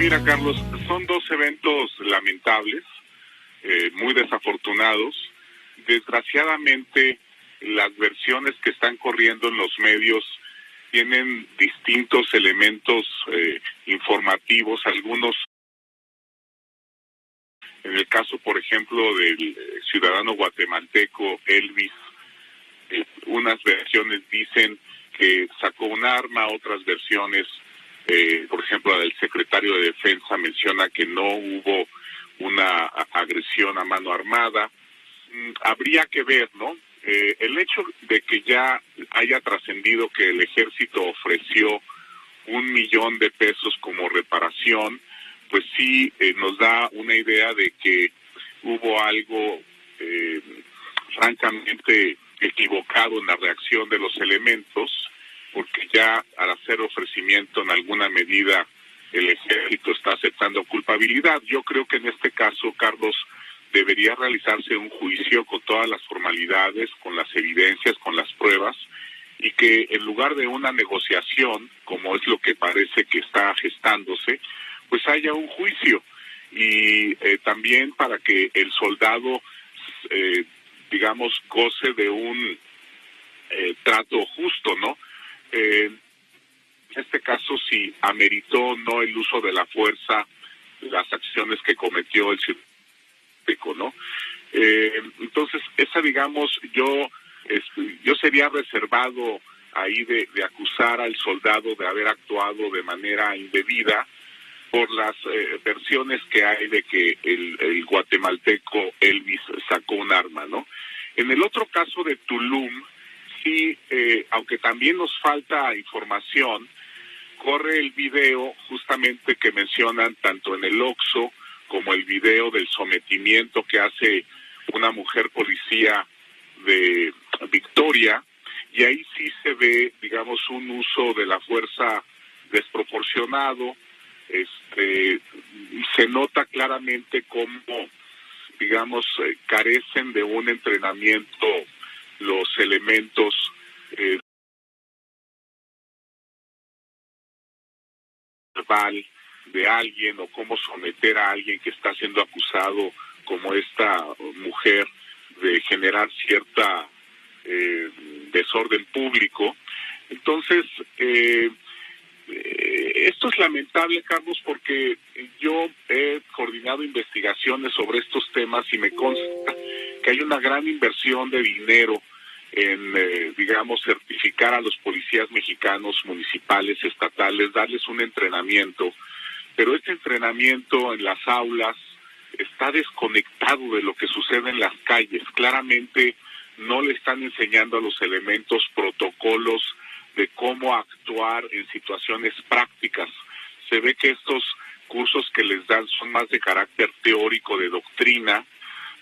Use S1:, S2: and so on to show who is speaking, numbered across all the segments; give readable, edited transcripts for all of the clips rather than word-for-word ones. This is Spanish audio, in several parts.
S1: mira, Carlos, son dos eventos lamentables, muy desafortunados. Desgraciadamente, las versiones que están corriendo en los medios tienen distintos elementos informativos, algunos, en el caso, por ejemplo, del ciudadano guatemalteco Elvis, unas versiones dicen que sacó un arma, otras versiones, por ejemplo, la del secretario de Defensa menciona que no hubo una agresión a mano armada. Habría que ver, ¿no? El hecho de que ya haya trascendido que el ejército ofreció $1,000,000 como reparación, pues sí nos da una idea de que hubo algo francamente equivocado en la reacción de los elementos, porque ya al hacer ofrecimiento en alguna medida el ejército está aceptando culpabilidad. Yo creo que en este caso, Carlos, debería realizarse un juicio con todas las formalidades, con las evidencias, con las pruebas, y que en lugar de una negociación, como es lo que parece que está gestándose, pues haya un juicio. Y también para que el soldado, digamos, goce de un trato justo, ¿no? En este caso, si ameritó no el uso de la fuerza, las acciones que cometió el ciudadano, ¿no? Entonces, esa, digamos, yo sería reservado ahí de acusar al soldado de haber actuado de manera indebida por las versiones que hay de que el guatemalteco Elvis sacó un arma, ¿no? En el otro caso de Tulum, sí, aunque también nos falta información, corre el video justamente que mencionan tanto en el Oxxo como el video del sometimiento que hace una mujer policía de Victoria, y ahí sí se ve, digamos, un uso de la fuerza desproporcionado. Se nota claramente cómo, digamos, carecen de un entrenamiento los elementos verbal de alguien, o cómo someter a alguien que está siendo acusado, como esta mujer, de generar cierta desorden público. Entonces, esto es lamentable, Carlos, porque yo he coordinado investigaciones sobre estos temas y me consta que hay una gran inversión de dinero en, digamos, certificar a los policías mexicanos, municipales, estatales, darles un entrenamiento, pero este entrenamiento en las aulas está desconectado de lo que sucede en las calles. Claramente no le están enseñando a los elementos protocolos de cómo actuar en situaciones prácticas. Se ve que estos cursos que les dan son más de carácter teórico, de doctrina,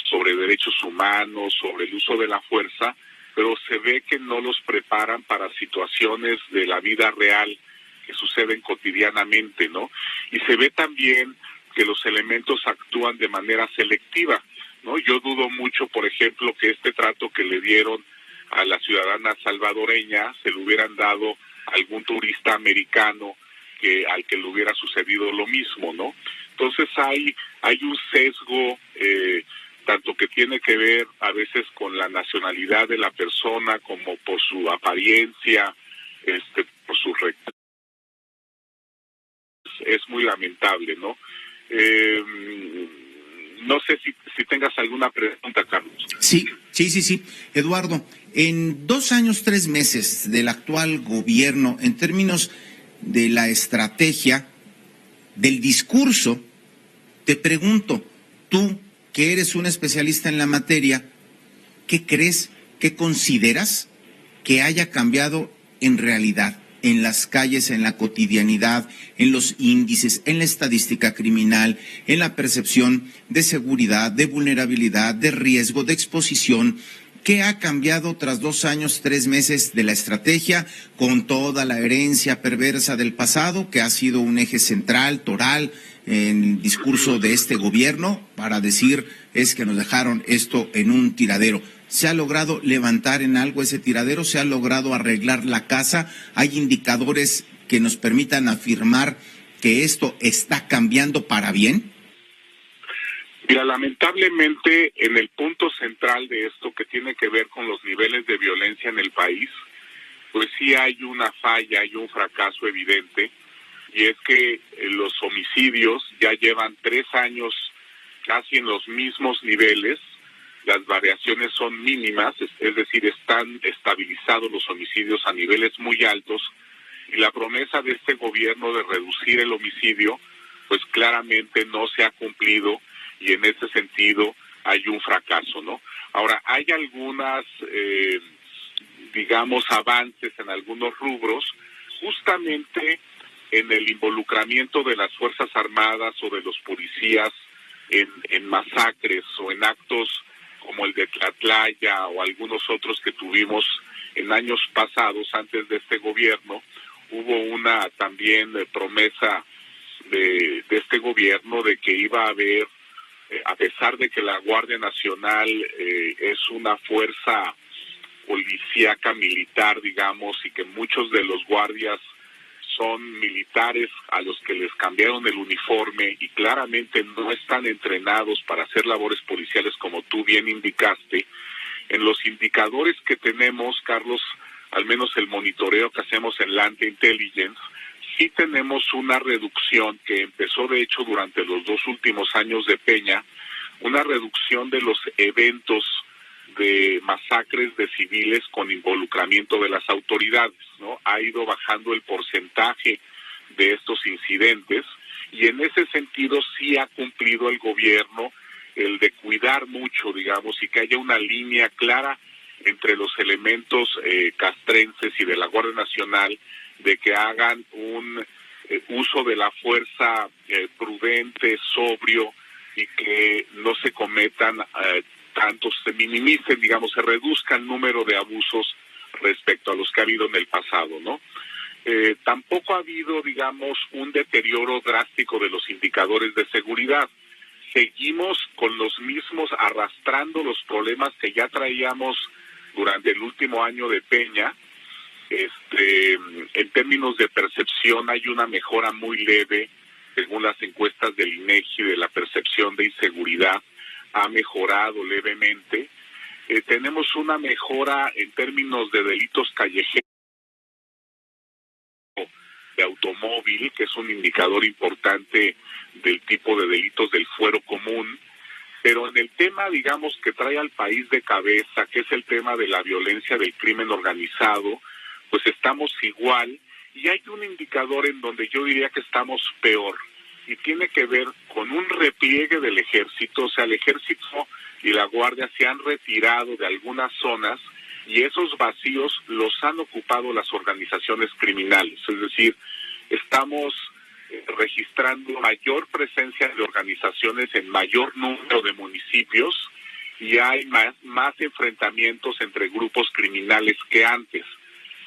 S1: sobre derechos humanos, sobre el uso de la fuerza, pero se ve que no los preparan para situaciones de la vida real que suceden cotidianamente, ¿no? Y se ve también que los elementos actúan de manera selectiva, ¿no? Yo dudo mucho, por ejemplo, que este trato que le dieron a la ciudadana salvadoreña se le hubieran dado a algún turista americano al que le hubiera sucedido lo mismo, ¿no? Entonces hay un sesgo, tanto que tiene que ver a veces con la nacionalidad de la persona, como por su apariencia, por sus rectos. Es muy lamentable, ¿no? No sé si tengas alguna pregunta, Carlos.
S2: Sí. Eduardo, en 2 años, 3 meses del actual gobierno, en términos de la estrategia, del discurso, te pregunto, tú que eres un especialista en la materia, ¿qué crees, qué consideras que haya cambiado en realidad en las calles, en la cotidianidad, en los índices, en la estadística criminal, en la percepción de seguridad, de vulnerabilidad, de riesgo, de exposición? ¿Qué ha cambiado tras 2 años, 3 meses de la estrategia, con toda la herencia perversa del pasado, que ha sido un eje central, toral, en el discurso de este gobierno, para decir es que nos dejaron esto en un tiradero? ¿Se ha logrado levantar en algo ese tiradero? ¿Se ha logrado arreglar la casa? ¿Hay indicadores que nos permitan afirmar que esto está cambiando para bien?
S1: Mira, lamentablemente en el punto central de esto, que tiene que ver con los niveles de violencia en el país, pues sí hay una falla, hay un fracaso evidente, y es que los homicidios ya llevan 3 años casi en los mismos niveles. Las variaciones son mínimas, es decir, están estabilizados los homicidios a niveles muy altos, y la promesa de este gobierno de reducir el homicidio, pues claramente no se ha cumplido, y en ese sentido hay un fracaso, ¿no? Ahora, hay algunas, digamos, avances en algunos rubros, justamente en el involucramiento de las Fuerzas Armadas o de los policías en masacres o en actos como el de Tlatlaya o algunos otros que tuvimos en años pasados antes de este gobierno. Hubo una también promesa de este gobierno de que iba a haber, a pesar de que la Guardia Nacional es una fuerza policíaca militar, digamos, y que muchos de los guardias son militares a los que les cambiaron el uniforme y claramente no están entrenados para hacer labores policiales, como tú bien indicaste. En los indicadores que tenemos, Carlos, al menos el monitoreo que hacemos en Land Intelligence, sí tenemos una reducción que empezó de hecho durante los 2 últimos años de Peña, una reducción de los eventos de masacres de civiles con involucramiento de las autoridades, ¿no? Ha ido bajando el porcentaje de estos incidentes, y en ese sentido sí ha cumplido el gobierno el de cuidar mucho, digamos, y que haya una línea clara entre los elementos castrenses y de la Guardia Nacional, de que hagan un uso de la fuerza prudente, sobrio, y que no se cometan tantos, se minimicen, digamos, se reduzca el número de abusos respecto a los que ha habido en el pasado, ¿no? Tampoco ha habido, digamos, un deterioro drástico de los indicadores de seguridad. Seguimos con los mismos, arrastrando los problemas que ya traíamos durante el último año de Peña. En términos de percepción hay una mejora muy leve, según las encuestas del INEGI, de la percepción de inseguridad ha mejorado levemente. Tenemos una mejora en términos de delitos callejeros, de automóvil, que es un indicador importante del tipo de delitos del fuero común, pero en el tema, digamos, que trae al país de cabeza, que es el tema de la violencia del crimen organizado, pues estamos igual, y hay un indicador en donde yo diría que estamos peor, y tiene que ver con un repliegue del ejército. O sea, el ejército y la Guardia se han retirado de algunas zonas, y esos vacíos los han ocupado las organizaciones criminales. Es decir, estamos registrando mayor presencia de organizaciones en mayor número de municipios, y hay más enfrentamientos entre grupos criminales que antes.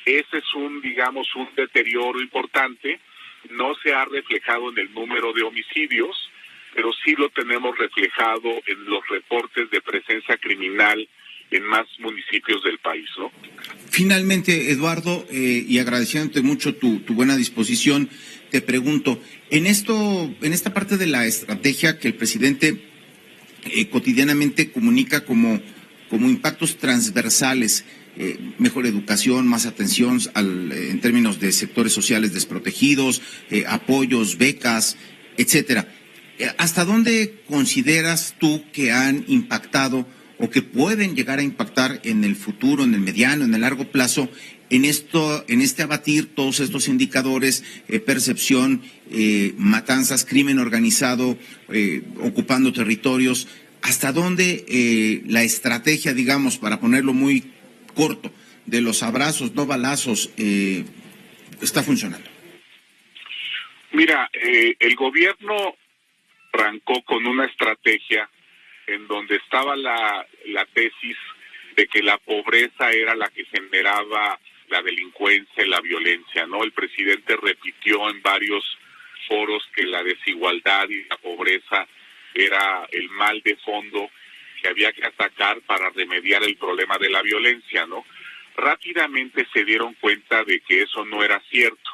S1: Ese es un deterioro importante. No se ha reflejado en el número de homicidios, pero sí lo tenemos reflejado en los reportes de presencia criminal en más municipios del país, ¿no?
S2: Finalmente, Eduardo, y agradeciéndote mucho tu buena disposición, te pregunto, en esta parte de la estrategia que el presidente cotidianamente comunica como impactos transversales, mejor educación, más atención en términos de sectores sociales desprotegidos, apoyos, becas, etcétera. ¿Hasta dónde consideras tú que han impactado o que pueden llegar a impactar en el futuro, en el mediano, en el largo plazo, en este abatir todos estos indicadores, percepción, matanzas, crimen organizado, ocupando territorios? ¿Hasta dónde la estrategia, digamos, para ponerlo muy corto, de los abrazos, no balazos, está funcionando?
S1: Mira, el gobierno arrancó con una estrategia en donde estaba la tesis de que la pobreza era la que generaba la delincuencia y la violencia, ¿no? El presidente repitió en varios foros que la desigualdad y la pobreza era el mal de fondo que había que atacar para remediar el problema de la violencia, ¿no? Rápidamente se dieron cuenta de que eso no era cierto.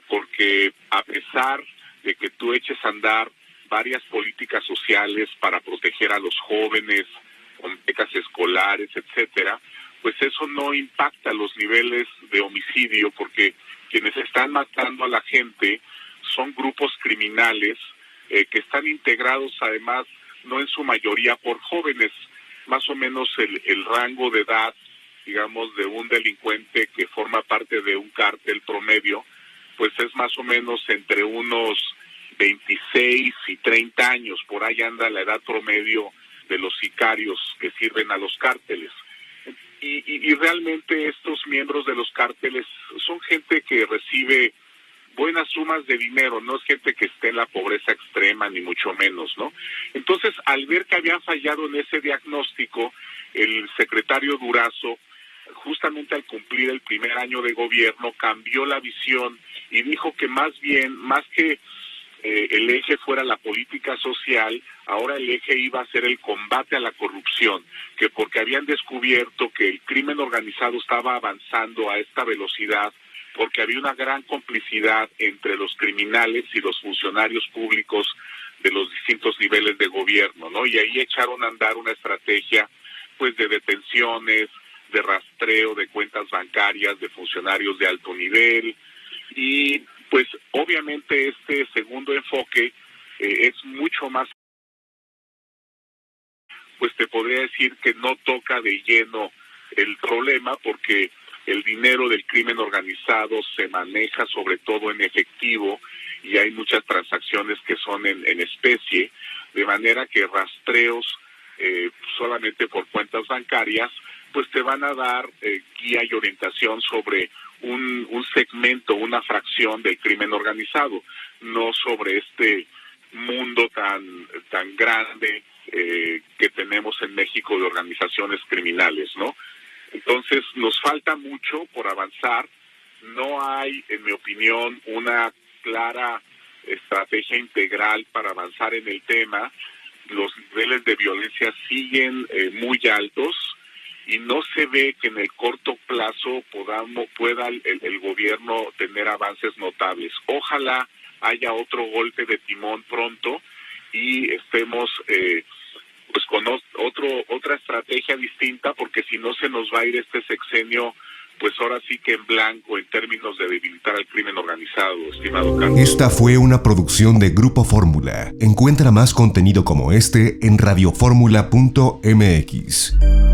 S1: porque a pesar de que tú eches a andar varias políticas sociales para proteger a los jóvenes con becas escolares, etcétera, pues eso no impacta los niveles de homicidio, porque quienes están matando a la gente son grupos criminales que están integrados además no en su mayoría por jóvenes. Más o menos el rango de edad, digamos, de un delincuente que forma parte de un cártel promedio, pues es más o menos entre unos 26 y 30 años. Por ahí anda la edad promedio de los sicarios que sirven a los cárteles. Y realmente estos miembros de los cárteles son gente que recibe buenas sumas de dinero, no es gente que esté en la pobreza extrema, ni mucho menos, ¿no? Entonces, al ver que habían fallado en ese diagnóstico, el secretario Durazo, justamente al cumplir el primer año de gobierno, cambió la visión y dijo que más bien, más que el eje fuera la política social, ahora el eje iba a ser el combate a la corrupción, que porque habían descubierto que el crimen organizado estaba avanzando a esta velocidad, porque había una gran complicidad entre los criminales y los funcionarios públicos de los distintos niveles de gobierno, ¿no? Y ahí echaron a andar una estrategia, pues, de detenciones, de rastreo de cuentas bancarias de funcionarios de alto nivel, y pues obviamente este segundo enfoque es mucho más, pues te podría decir que no toca de lleno el problema, porque el dinero del crimen organizado se maneja sobre todo en efectivo y hay muchas transacciones que son en especie, de manera que rastreos solamente por cuentas bancarias pues te van a dar guía y orientación sobre un segmento, una fracción del crimen organizado, no sobre este mundo tan grande que tenemos en México de organizaciones criminales, ¿no? Entonces, nos falta mucho por avanzar. No hay, en mi opinión, una clara estrategia integral para avanzar en el tema. Los niveles de violencia siguen muy altos y no se ve que en el corto plazo pueda el gobierno tener avances notables. Ojalá haya otro golpe de timón pronto y estemos pues con otra estrategia distinta, porque si no se nos va a ir este sexenio, pues ahora sí que en blanco en términos de debilitar al crimen organizado, estimado Carlos.
S3: Esta fue una producción de Grupo Fórmula. Encuentra más contenido como este en radioformula.mx.